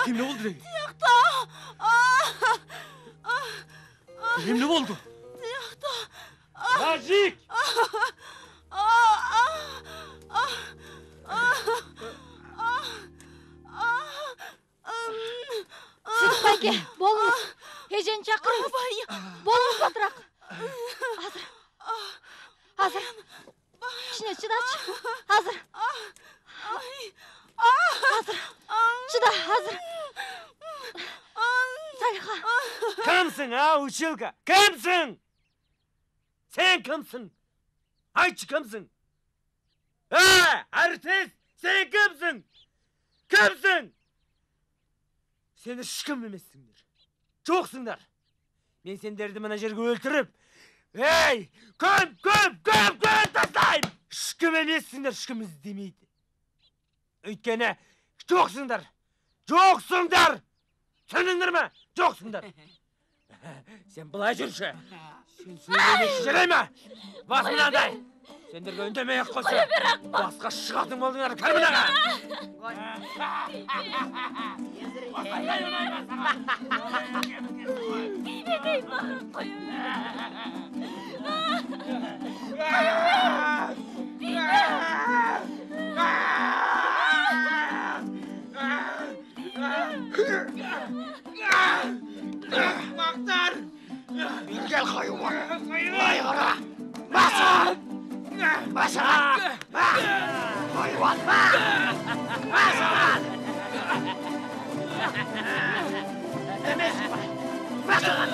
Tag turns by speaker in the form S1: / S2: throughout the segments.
S1: Kim ne oldu dedi?
S2: Diyakta.
S1: Kim ne oldu?
S2: Diyakta.
S1: Nazik!
S3: Sıtkayke, bolunuz. Hecen çakırınız. Bolunuz batırak. Hazır. İçine çıdaç. Hazır. Hazır. Çıda, hazır. Saliha.
S1: Kimsin ha uçulka? Kimsin? Sen kimsin? Ayçı kimsin? Ha artist! Sen kimsin? Kimsin? Sen şıkım emessindir. Çoksunlar. Ben seni derdi menajerge öldürüp hey! Kim taslayın! Şıkım emessindir, şıkım izlemeydi. Öykene çoksunlar. Çoksunlar! Sönündürme! Çoksunlar! Sen bulay жүрші! Sen söyleymek şişeleyme! Basın aday! Sendерге үндемей ақ қойса! Басқа шығатын болдыңдар, кірмін аға!
S2: Giymedeyim bana koyun.
S1: Maktar! Gel hayvan! Hayvana! Basın! Basın! Hayvan! Basın! Demesin! Basın!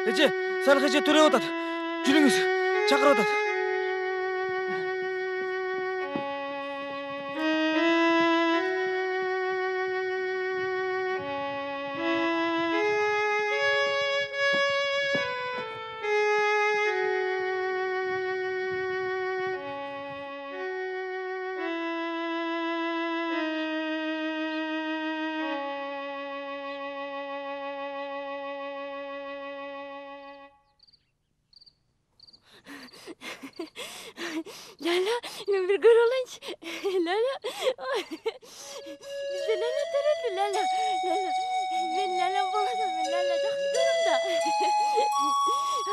S1: Ece, Salih Ece töre otat. Жүріңіз, çakır otat.
S2: Lala, ben bir görülenç. Lala, bize Lala tereldi Lala. Lala, ben Lala buladım, ben Lala çok gidiyorum da.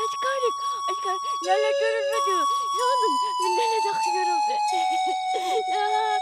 S2: Aç kar, Lala görülmedi. Yandın, ben Lala çok gidiyorum. Lala,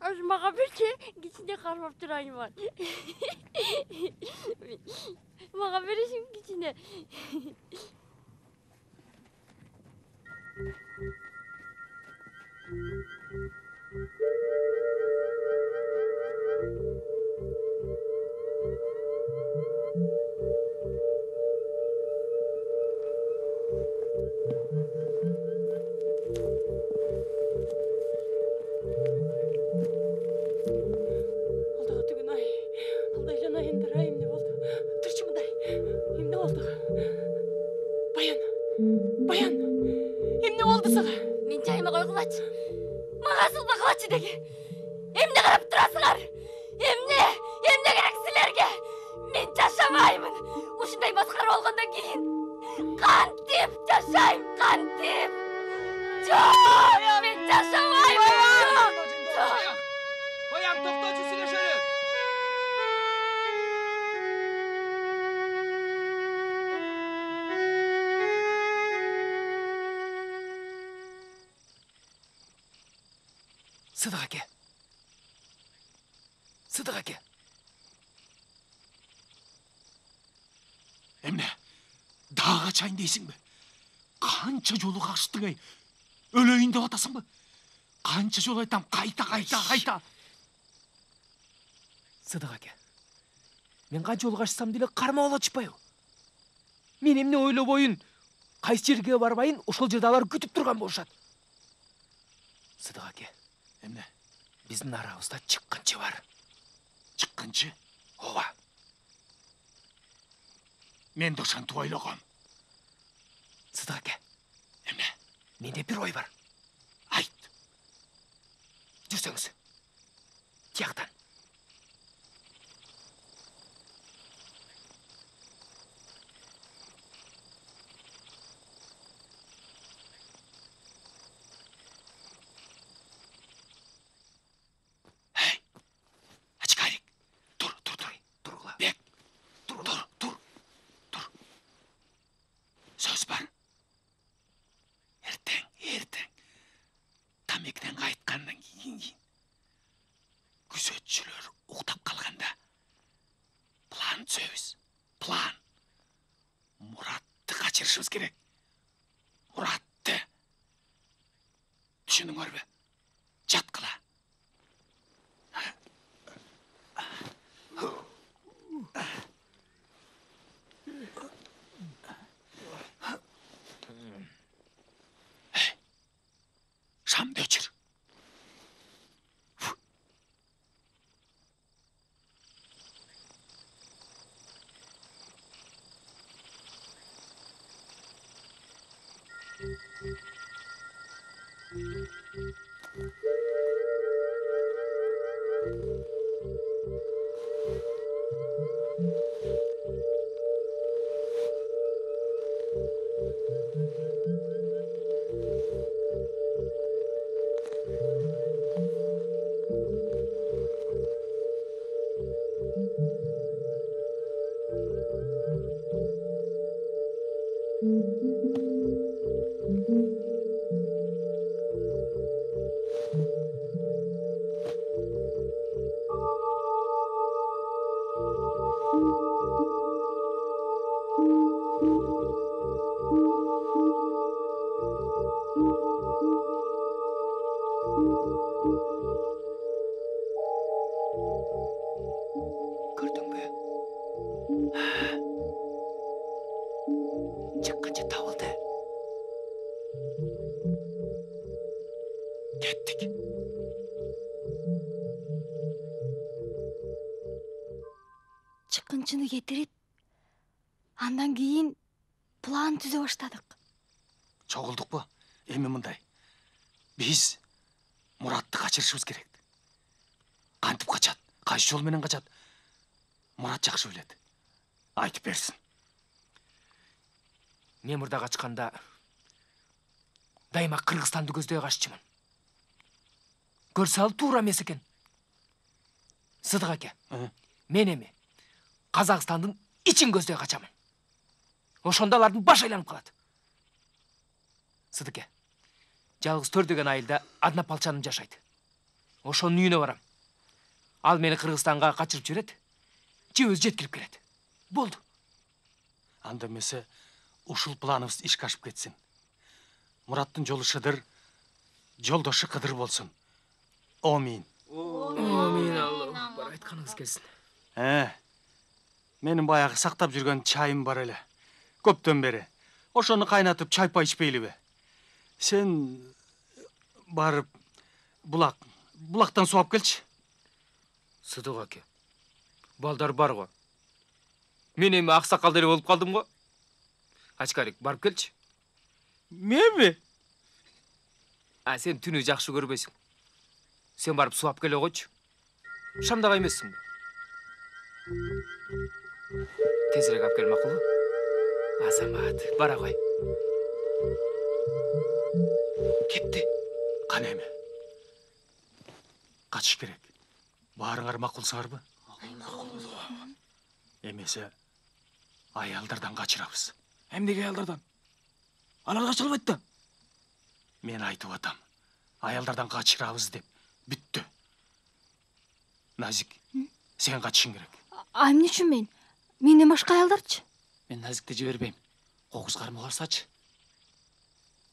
S2: Hazır bana bir şey gitsin de karmap durayım var. Mağa berişim kичине.
S4: Алдағы түгін ай. Алдай жана ендір ай емне болды. Тұршы мұндай. Емне болды. Баян. Баян. Емне болды саға.
S2: Мен жайыма қойғылачы. Маға сылба қылачы деге. Емне қарап тұрасыңар. Емне керек сілерге. Мен жашамаймын. Ушындай масқара болғандан кейін. Қантип жашайым, қантип. Жоқ, мен жашамаймын. Жоқ.
S1: Bayan doktorcu sileşörü.
S5: Sıdık ake. Sıdık ake.
S6: Emne, daha kaçayın değilsin mi? Kança yolu kaçtın ey? Öleyin de atasın mı? Kança yol aytam, kayta.
S5: Sıdık ake. Men kança yol kaçsam dile karma ola çıkpayı. Men emne ойлоп oyun. Kaysı жерге барбайын, ошол жерде алар күтүп турган болушат. Sıdık ake.
S6: Emne,
S5: Биздин арабызда чыккынчы бар.
S6: çıkkınçı.
S5: Ооба.
S6: Men de ошантип ойлогом.
S5: Sıdık ake.
S6: Emne,
S5: Менде бир ой бар.
S6: ayt.
S5: Жүрсөңүз. Тияктан.
S6: Hey, açık ayrik. Dur.
S5: Тургула.
S6: Bek, dur. Söz var. Erten. Tam ekten kayıtkandan keyin. Күзөтчүлөр уктап калганда. План түзөбүз. План. Muratты качырышыбыз керек. Muratты. Түшүнүңөрбү? Жаткыла. Şamды өчүр.
S5: Gördün mü? Çıkkınca tavıldı.
S6: Kettik.
S3: Чыккынчыны кетирип, андан кийин план түзө баштадык.
S6: Чогулдук бу? Эми мындай. Биз Muratты качырышыбыз керек. Кантип качат? Кайсы жол менен качат? Мурат жакшы билет. Айтып берсин.
S5: Мен мурда качканда дайыма Кыргызстанды көздөй каччымын. Көрсө ал туура эмес экен. Сыдык аке, мен эми Казакстандын ичин көздөй качамын. Ошондо алардын баш айланып калат. Сыдыке, жалгыз төр деген айылда адына палчаным жашайт. Ошонун үйүнө барам. Ал мени Кыргызстанга качырып жиберет, же өзү жеткирип келет. Болду.
S6: Анда эмесе ушул планыбыз ишке ашып кетсин. Мураттын жолу шыдыр, жолдошу кыдыр болсун. Амин.
S5: Амин, Алла бар айтканыңыз келсин.
S6: Менин баягы сактап жүргөн чайым бар эле. Көптөн бери. Ошону кайнатып чайпай ичпейлиби? Сен барып булактан сууап келчи.
S5: Сыдык аке. Балдар бар го. Мен эми аксакал деле болуп калдым го. Ачкарик, барып келчи.
S1: Менби?
S5: Сен түнү жакшы көрбөйсүң. Сен барып сууап келе койчу. Шамдак эмессиңби? Тезирээк алып кел макулбу? Азамат, бара кой.
S6: Кетти. Кана эми. Качыш керек. Баарыңар макулсыңарбы? Эмесе аялдардан качырабыз.
S1: Эмнеге аялдардан? Алар кача албайт да.
S6: Мен айтып атам. Аялдардан качырабыз деп. Бүттү. Назик, сен качышың керек.
S3: Эмне үчүн мен? Менден башка аялдарчы?
S1: Мен Назикти жибербейм. Кокус кармы барсачы.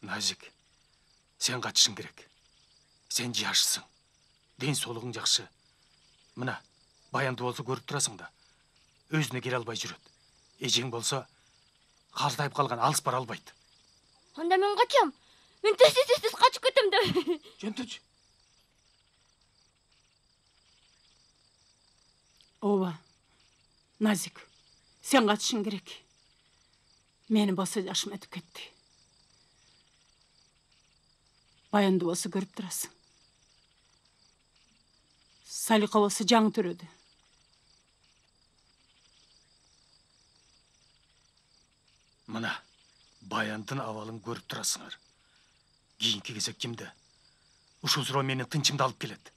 S6: Назик, сен качышың керек. Сен жашсың. Ден соолугуң жакшы. Мына, Баянды болсо көрүп турасың да. Өзүнө келе албай жүрөт. Эжең болсо калтайып калган, алыс бара албайт.
S2: Анда мен качам. Мен тез качып кетем да.
S1: Жөнтүч.
S4: Ооба. Назик, сен качышың керек. Мени болсо жашым өтүп кетти. Баянды болсо көрүп турасың. Салика болсо жаңы төрөдү.
S6: Мына, Баяндын абалын көрүп турасыңар. Кийинки кезек кимде? Ушул суроо менин тынчымды алып келет.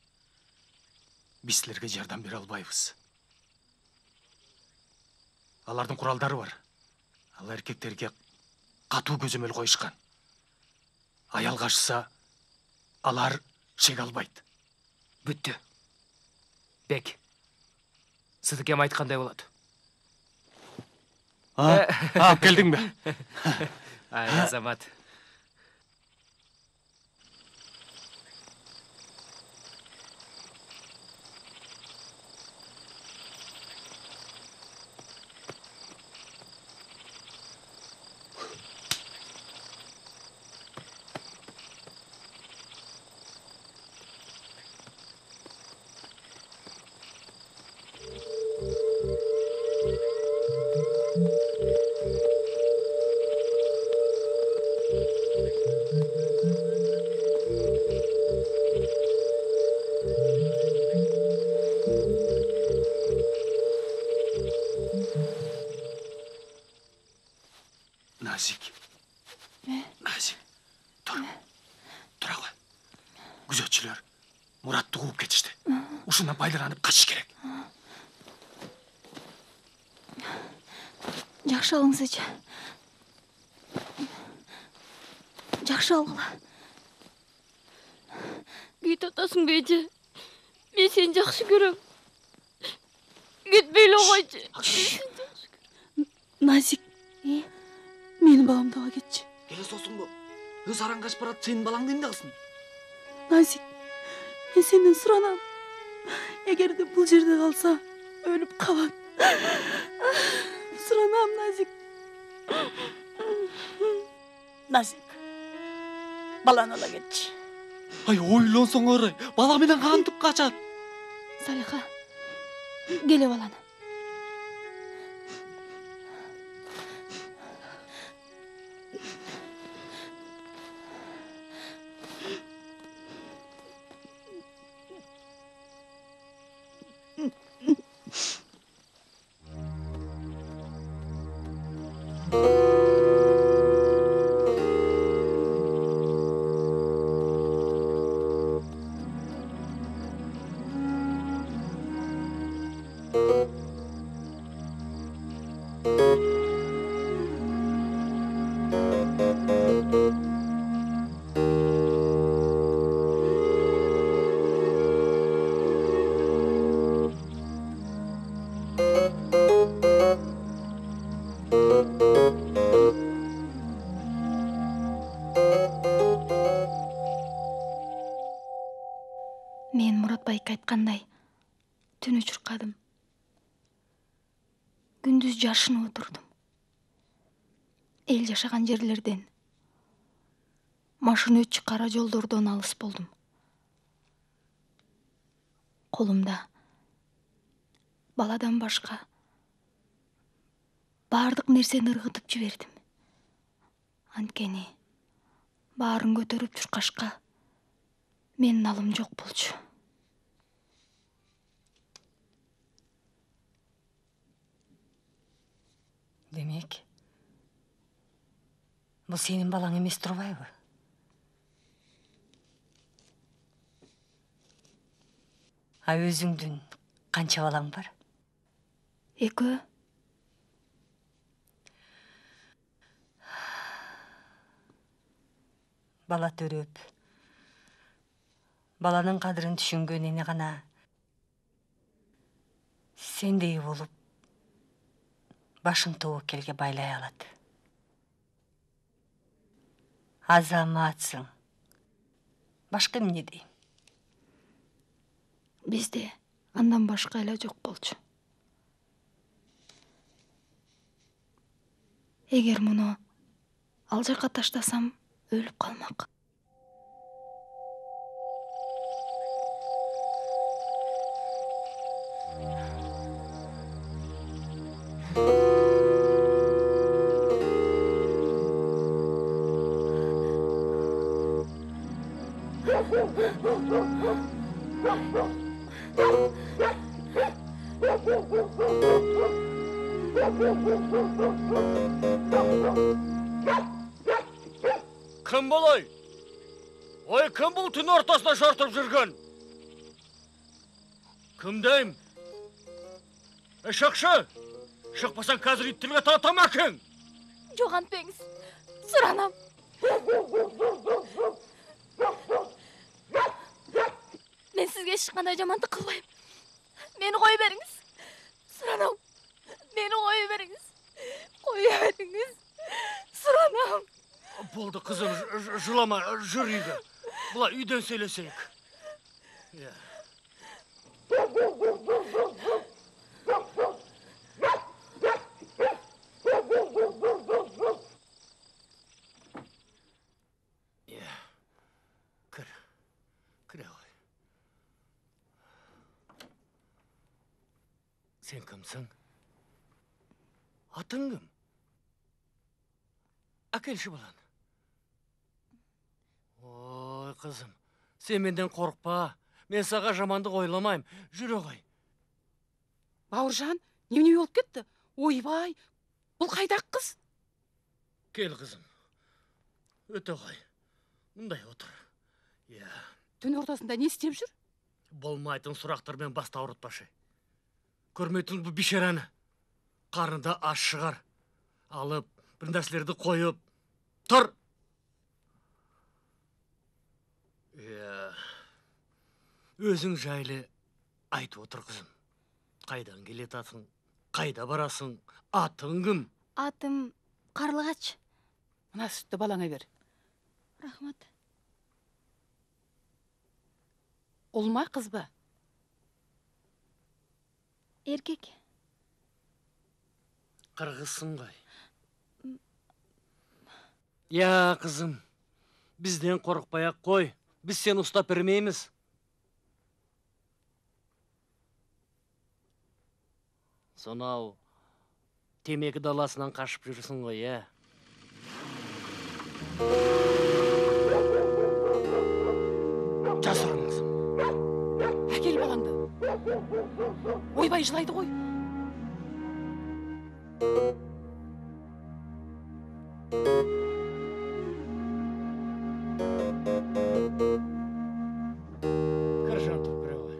S6: Биз силерге жардам бере албайбыз. Алардын куралдары бар. Ал эркектерге катуу көзөмөл коюшкан. Аял качса, алар чеге албайт.
S5: Бүттү. Бек. Сыдык эми айткандай болот.
S6: Келдиңби?
S5: Азамат.
S6: Nazik. Nazik. Dur. Dur ağa. Күзөтчүлөр Muratты кууп кетишти. Ушундан пайдаланып качыш керек.
S3: Жакшы алыңызчы. Жакшы алгыла.
S2: Кетип атасың бейже. Мен сени жакшы көрөм. Кетпейле койчу.
S4: Назик, менин баламды ала кетчи.
S1: Келе сосуңбу? Өз араң качып барат, сенин балаңды эмне кылсын?
S4: Назик, мен сенден суранам. Эгерде бул жерде калса, өлүп калат. Суранам, Назик. Назик, баланы ала кетчи.
S1: Ай, ойлонсоңор, бала менен кантип качат?
S3: Салиха, келе баланы. айткандай түнү чуркадым. Күндүз жашынып отурдум. Эл жашаган жерлерден, машина өтчү кара жолдордон алыс болдум. Колумда баладан башка баардык нерсени ыргытып жибердим. Анткени баарын көтөрүп чуркашка менин алым жок болчу.
S2: Демек, бул сенин балаң эмес турбайбы? А өзүңдүн канча балаң бар?
S3: Экөө.
S2: Бала төрөп, баланын кадырын түшүнгөн эне гана сендей болуп башың тобокелге байлай алат. Азаматсың. Башка эмне дейм?
S3: Бизде андан башка эле жок болчу. Эгер муну ал жака таштасам, өлүп калмак.
S1: Кім болой? Ой, кім бұл түн ортасына шортып жүрген? Кім дейм? Шықшы! Шықпасаң қазір иттілге татам әкең!
S3: Жок, антпеңиз. Суранам. Мен сизге эч кандай жамандык кылбайм. Мени кое бериңиз. Суранам. Мени кое бериңиз. Кое бериңиз. Суранам.
S1: Болды, қызым, жылама, жүр үйге. Бұла үйден сөйлесейік. Кіре ғой. Сен кімсің? Атың кім? Әкелші баланы. Ой, қызым, сен менден қорқпа. Мен саға жамандық ойламайым. Жүре ғой.
S4: Бауыржан, немене болып кетті? Ойбай, бұл қайдақ қыз?
S1: Кел, қызым. Өте ғой. Мұндай отыр.
S4: Түн ортасында не істеп жүр?
S1: Болмайтын сұрақтармен баста ауыртпашы. Көрмейтін бұл бишараны. Қарында аш шығар. Алып, бір нәрселерді қойып. Тұр! Өзің жайлы айтып отыр, қызым. Қайдан келетасың? Қайда барасың? Атың кім?
S3: Атым Карлыгач.
S4: Мына сүтті балаңа бер.
S3: Рахмат.
S4: Ұл ма, қыз ба?
S3: Эркек.
S1: Қырғызсың ғой. Я, қызым, бізден қорықпай-ақ қой. Біз сені ұстап бермейміз. Сонау темекі даласынан қашып жүрсің ғой, я. Жасырыңыз.
S4: Әкел балаңды. Ойбай жылайды ғой.
S1: Кір жантып кіре ғой.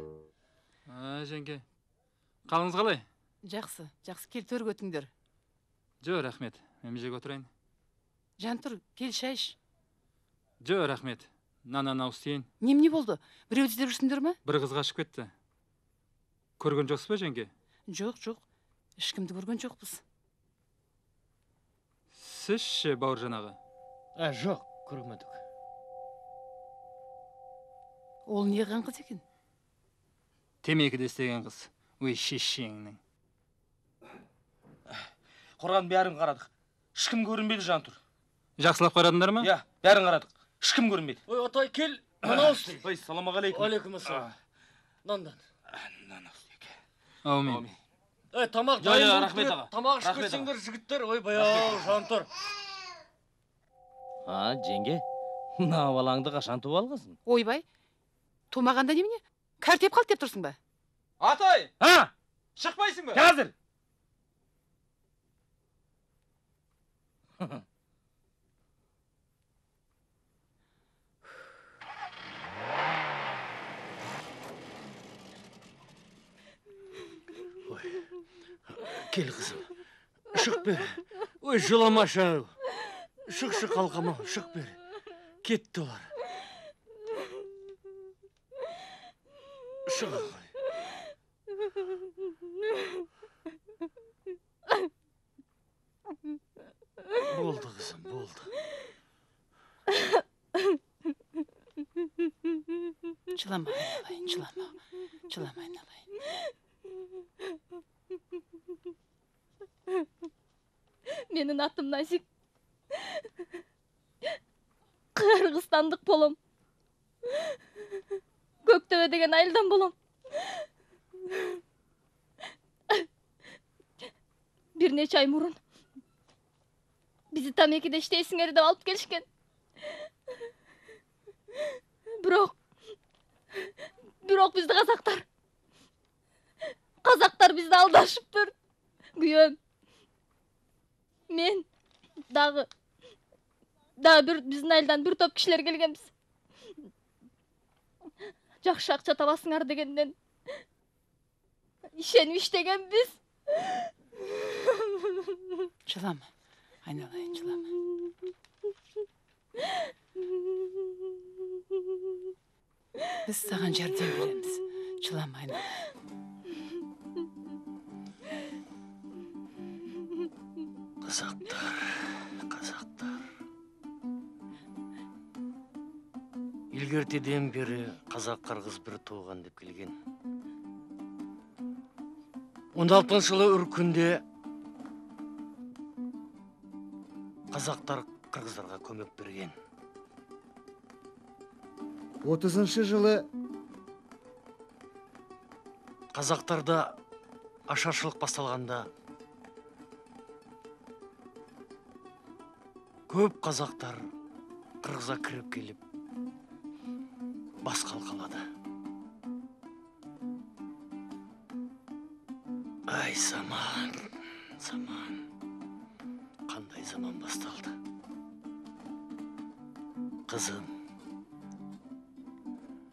S7: Жеңге, қалыңыз қалай?
S4: Жақсы, кел төрге өтіңдер.
S7: Жо, рахмет, мен жерге отырайын.
S4: Жантыр, кел шай іш.
S7: Жо, рахмет, нанан ауыстейін.
S4: Немене болды? Біреу іздеп жүрсіңдер ме?
S7: Бір қыз қашып кетті. Көрген жоқсыз ба, жеңге?
S4: Жоқ, ешкімді көрген жоқпыз.
S7: Сіз ше, Бауыржан аға?
S1: Жоқ, көрмедік.
S4: Ол не қыз екен?
S7: Темекі де істеген қыз. Ой, шешеңнің.
S8: Құрған бәрін қарадық. Ешкім көрінбеді Жантұр.
S7: Жақсылап қарадыңдар ма?
S8: Иә, бәрін қарадық. Ешкім көрінбеді.
S1: Ой, Атай, кел. Мынау істе.
S8: Ой, саламағалейкум.
S1: Алейкум ассалам. Нандан.
S7: Аумин.
S1: Тамақ
S8: Жо,
S1: дайын болып
S8: рахмет
S1: тұрады.
S8: аға.
S1: Тамақ ішіп
S8: Рахмет
S1: кетсеңдер, жігіттер. Ой, баяу, Жантұр.
S8: Жеңге, мына балаңды қашан туып алғансың?
S4: Ойбай, тумағанда немене? Кәртеп қалды деп тұрсың ба?
S8: Атай! Шықпайсың ба? Қазір!
S1: Кел, қызым. Шық бері. Ой, жыламашы. Шық, қалқама, шық бері. Кетті олар. Шық, ағай. Болды, қызым, болды.
S4: Жылама, айналайын, жылама. Жылама, айналайын.
S3: Менің атым Назик. Қырғызстандық болом. Көктөбе деген айылдан болом. Bir neçe ay murун bizi Tamekide işteysiңер деп алып келишкен. Бирок бизди казактар бизди алдашыптыр. Күйөөм. Мен дагы бир биздин айылдан бир топ кишилер келгенбиз. Жакшы акча табасыңар дегенден ишенип иштегенбиз.
S4: Жылама, айналайын, жылама. Біз саған жәрдем береміз. Жылама, айналайын.
S1: Қазақтар. Илгертеден бері қазақ-қырғыз бір туған деп келген. 16 жылы үркінде қазақтар қырғыздарға көмек берген.
S9: 30 жылы
S1: қазақтарда ашаршылық басталғанда көп қазақтар қырғызға кіріп келіп бас қалқалады. Ай, заман. Қандай заман басталды. Қызым,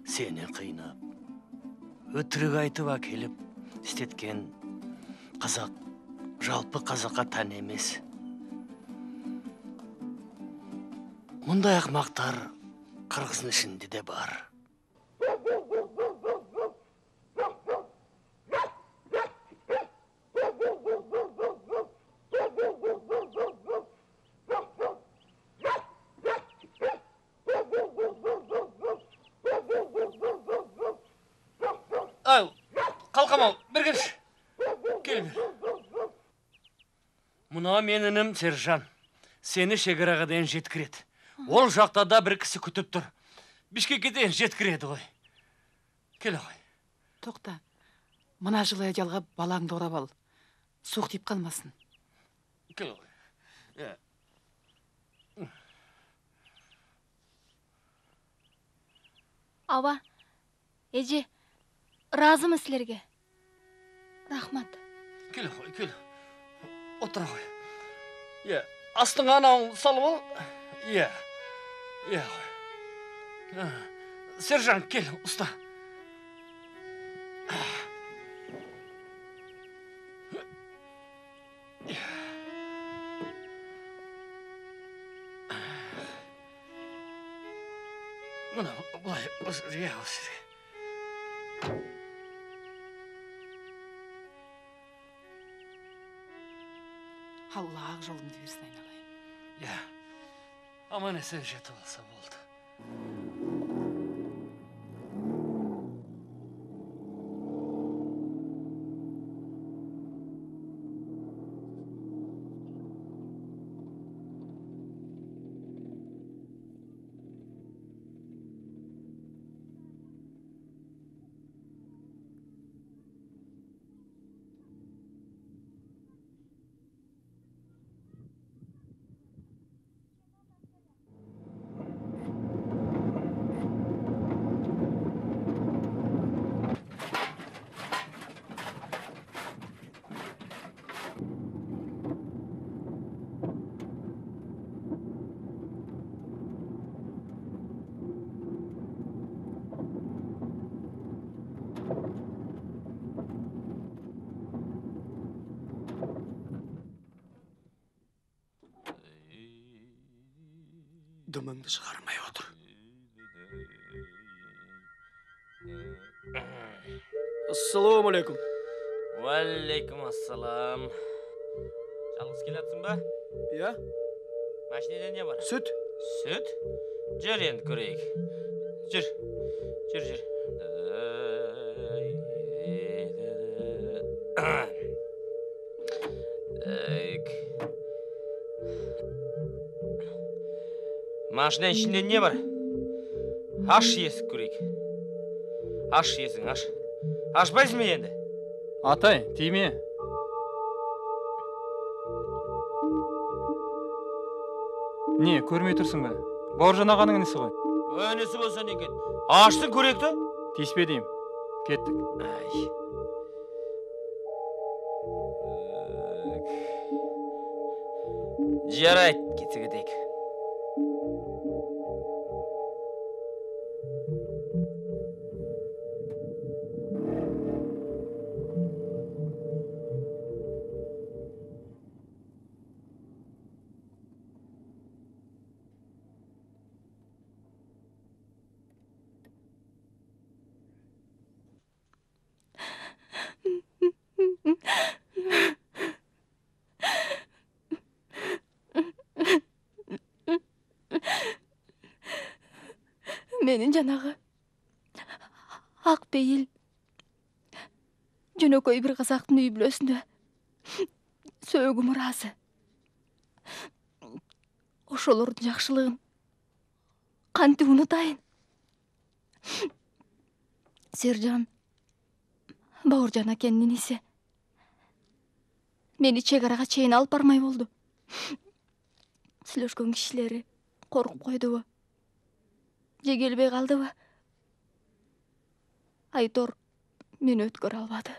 S1: сені қиынап, өтірік айтып әкеліп істеткен қазақ жалпы қазаққа тән емес. Мұндай ақмақтар қырғыздың ішінде де бар. Ау, қалқамау, бір келші. Кел бер. Мұна менінім Сержан. Сені шекараға дейін жеткіреді. Ол жақта да бір кісі күтіп тұр. Бішкекке дейін жеткіреді ғой. Кел ағай.
S4: Тоқта, мына жылы аялға балаңды орап ал. Суық тиіп қалмасын.
S1: Кел ағай.
S3: Ава, эже, разымын сілерге. Рахмат.
S1: Кел ағай, кел. Отыр ағай. Астыңа анауын салып ал. Ағай. Сержан, кел, ұста. Мына, былай, осыре.
S4: Алла ақ жолыңды берсін, айналайын.
S1: Аман есен жетіп алса болды.
S6: Dımыңды шығармай отыр.
S5: Ассаламу алейкум.
S8: Уалейкум ассалам. Жалғыз келатсың ба?
S5: Иә,
S8: Машинеде не бар?
S5: сүт.
S8: Сүт? Жүр енді көрейік. Жүр. Жүр, жүр. Машина ішінде не бар? Аш есік көрейік. Аш есің, аш. Ашпайсың ба енді?
S7: Атай, тиме. Не, көрмей тұрсың ба? Бауыржан ағаның інісі ғой.
S8: Өнісі болса не екен? Аштың көректі?
S7: Тиіспе деймін. Кеттік.
S8: Ай. Жарайт, кетсе кетейік.
S3: Менің жанағы ақ бейіл жөнөкөй бір қазақтың үй бүлөсүндө сөөгүм ыраазы. Ошолордун жакшылыгын кантип унутайын? Сержан Бауыржан акенин иниси мени чек арага чейин алып бармай болду. Сүйлөшкөн кишилери коркуп койдубу? Же келбей калдыбы? Айтор мени өткөрө албады.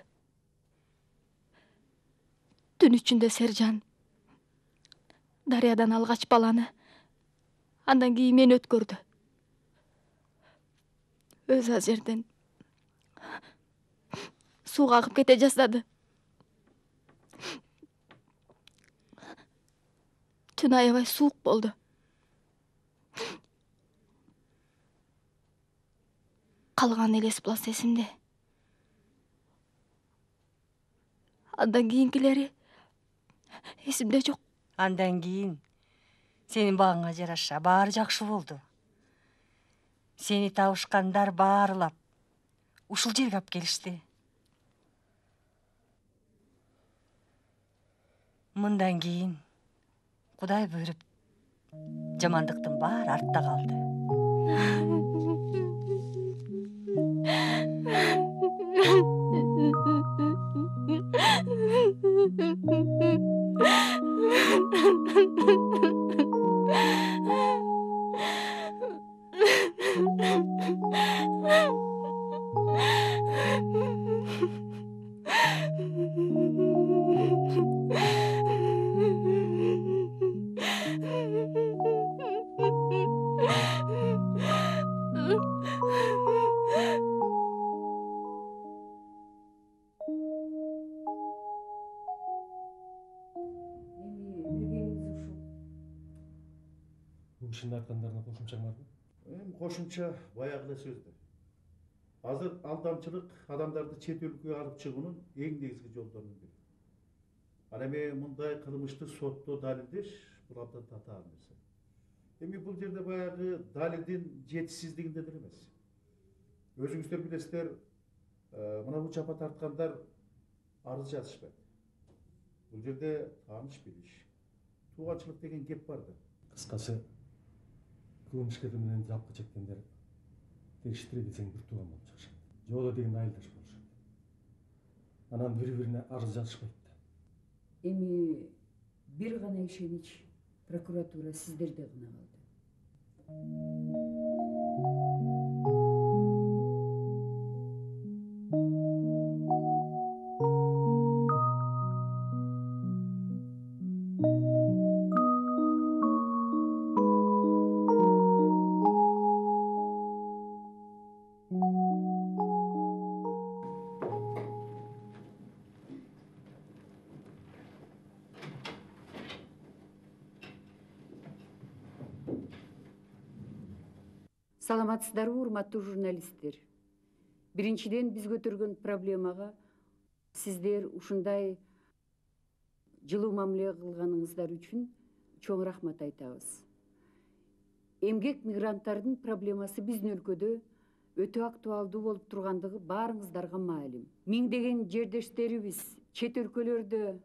S3: Түн ичинде Сержан дарыядан алгач баланы, андан кийин мени өткөрдү. Өзү аз жерден сууга агып кете жаздады. Түн аябай суук болду. Калган элес пласт эсимде. Андан кийинкилери эсимде жок.
S2: Андан кийин сенин багыңа жараша баары жакшы болду. Сени табышкандар баарылап ушул жерге алып келишти. Мындан кийин Кудай буйруп жамандыктын баары артта калды.
S6: Кишinin арқандарына қосымша бар ма?
S9: Қосымша баяғыда сөзді. Азыр алдамчылык адамдарды чет өлкөгө алып чыгуунун эң негизги жолдорунун бири. Ал эми мындай кылмышты сотто далилдеш бул абдан татаал нерсе. Эми бул жерде баягы далилдин жетишсиздигинде деле эмес. Өзүңүздөр билесиздер, мына бул жапа тарткандар арыз жазышпайт. Бул жерде тааныш билиш, тууганчылык деген кеп бар да.
S6: Кыскасы, кылмышкерлер менен жапкы чеккендер териштире билсең бир тууган болуп чыгышат. Жоло деген айылдаш болушат. Анан бири-бирине арыз жазышпайт да.
S10: Эми бир гана ишенич прокуратура сиздерде гана калды. Саламатсыздарбы, урматтуу журналисттер. Биринчиден биз көтөргөн проблемага сиздер ушундай жылуу мамиле кылганыңыздар үчүн чоң рахмат айтабыз. Эмгек мигранттардын проблемасы биздин өлкөдө өтө актуалдуу болуп тургандыгы баарыңыздарга маалим. Миңдеген жердештерибиз чет өлкөлөрдө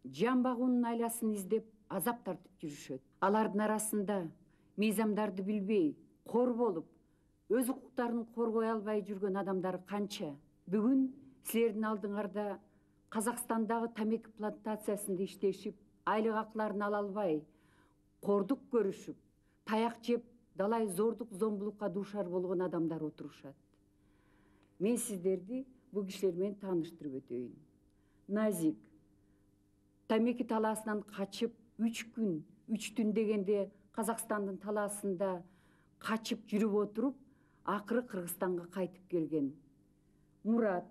S10: жан багуунун айласын издеп азап тартып жүрүшөт. Алардын арасында мыйзамдарды билбей, кор болуп, өз укуктарын коргой албай жүргөн адамдар канча? Бүгүн силердин алдыңарда Казакстандагы тамеки плантациясында иштешип, айлык акларын ала албай, кордук көрүшүп, таяк жеп, далай зордук зомбулукка дуушар болгон адамдар отурушат. Мен сиздерди бул кишилер менен тааныштырып өтөйүн. Назик тамеки талаасынан качып 3 күн, 3 түн дегенде Казакстандын талаасында качып жүрүп отуруп, акыры Кыргызстанга кайтып келген. Мурат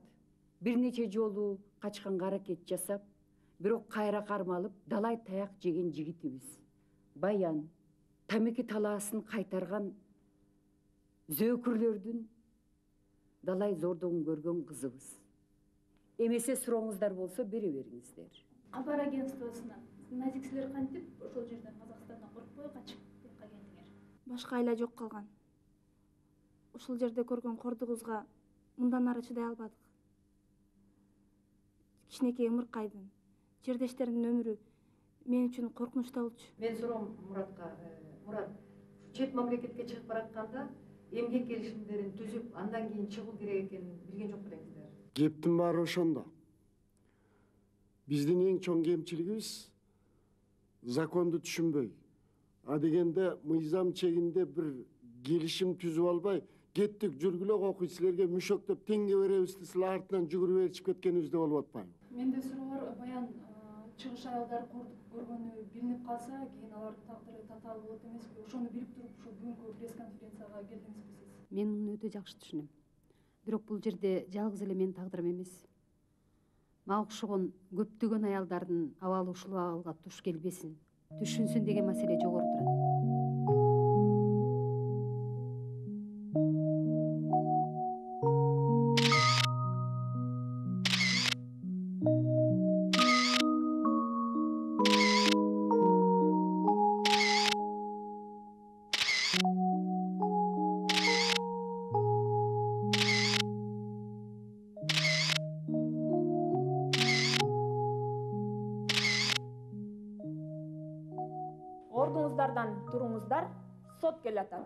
S10: бир нече жолу качканга аракет жасап, бирок кайра кармалып, далай таяк жеген жигитибиз. Баян тамеки талаасын кайтарган зөөкүрлөрдүн далай зордугун көргөн кызыбыз. Эмесе сурооңуздар болсо бере бериңиздер.
S3: Кабар агентствосуна Назик силер кантип ошол жерден Казакстандан коркпой качып бияка келдиңер?
S11: Башка айла жок калган. Ошол жерде көргөн кордугубузга мындан ары чыдай албадык. Кичинекей ымыркайдын, жердештеримдин өмүрү мен үчүн коркунучтуу болчу.
S10: Мен суроом Муратка, Мурат, чет мамлекетке чыгып баратканда эмгек келишимдерин түзүп, андан кийин чыгуу керек экенин билген жок белеңиздер?
S12: Кептин баары ошондо. Биздин эң чоң кемчилигибиз законду түшүнбөй. А дегенде мыйзам чегинде бир келишим түзүп албай, кеттик жүргүлө окуй силерге мүшөктөп теңге беребиз десилер артынан жүгүрүп ээрчип кеткенибизде болуп атпайбы?
S11: Менде суроо бар, Баян чыгыш аялдар кордук көргөнү билинип калса, кийин алардын тагдыры татаал болот эмеспи? Ошону билип туруп, ушул бүгүнкү пресс-конференцияга келдиңизби сиз?
S13: Мен муну өтө жакшы түшүнөм. Бирок бул жерде жалгыз эле менин тагдырым эмес. Мага окшогон көптөгөн аялдардын абалы ушул абалга туш келбесин, түшүнсүн деген маселе жогору турат.
S4: Ордуңуздардан туруңуздар, сот келатат.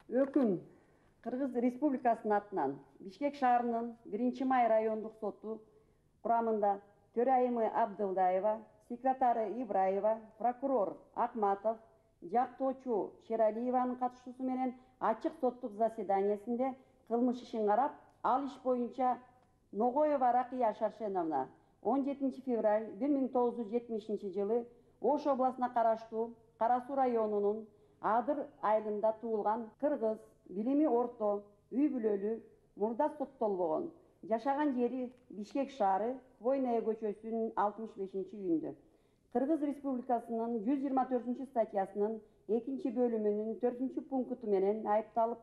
S10: Өкүм Кыргыз Республикасынын атынан Бишкек шаарынын 1-май райондук соту курамында төрайымы Абдылдаева, секретары Ибраева, прокурор Акматов, жактоочу Шералиеванын катышуусу менен ачык соттук заседаниясында кылмыш ишин карап, ал иш боюнча Ногоева Ракия Шаршеновна 17 февраль 1970 жылы Ош областына караштуу Кара Суу районунун Адыр айылында туулган кыргыз, билими орто, үй бүлөлүү, мурда соттолбогон. Жашаган жери Бишкек шаары, Хвойная көчөсүнүн 65-үйүндө. Кыргыз Республикасынын 124 статьясынын 2 бөлүмүнүн 4 пункту менен айыпталып,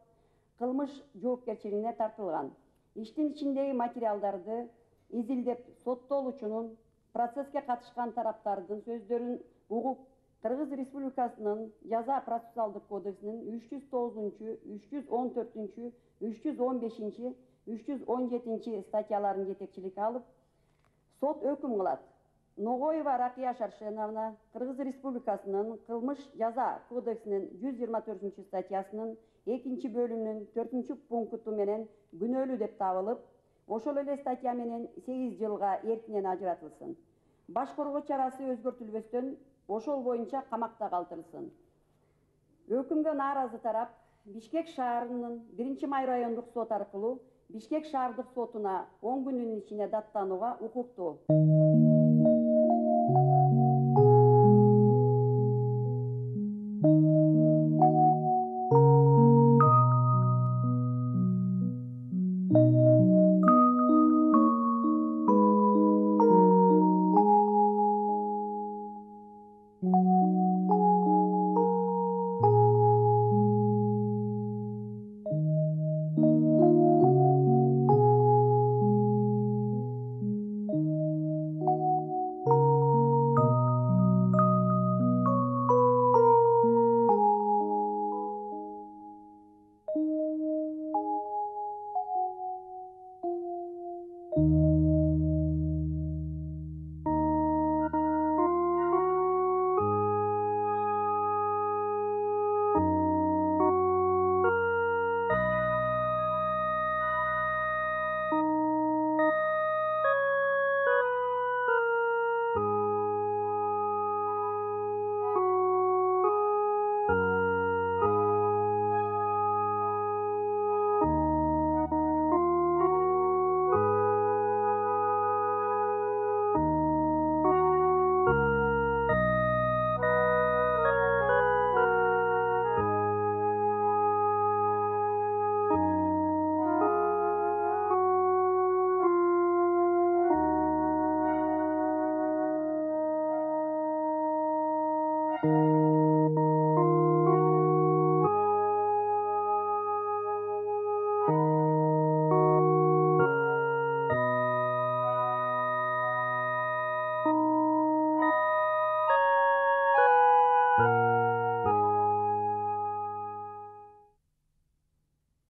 S10: кылмыш жоопкерчилигине тартылган. Иштин ичиндеги материалдарды изилдеп, соттолуучунун, процесске катышкан тараптардын сөздөрүн угуп, Кыргыз Республикасынын Жаза процессуалдык кодексинин 309, 314, 315, 317 статьяларын жетекчиликке алып, сот өкүм кылат. Ногоева Ракия Шаршеновна Кыргыз Республикасынын кылмыш жаза кодексинин 124 статьясынын 2 бөлүмүнүн 4 пункту менен күнөөлүү деп табылып, ошол эле статья менен 8 жылга эркинен ажыратылсын. Баш коргоо чарасы өзгөртүлбөстөн ошол боюнча камакта калтырылсын. Өкүмгө нааразы тарап Бишкек шаарынын 1-май райондук сот аркылуу Бишкек шаардык сотуна 10 күнүн ичинде даттанууга укуктуу.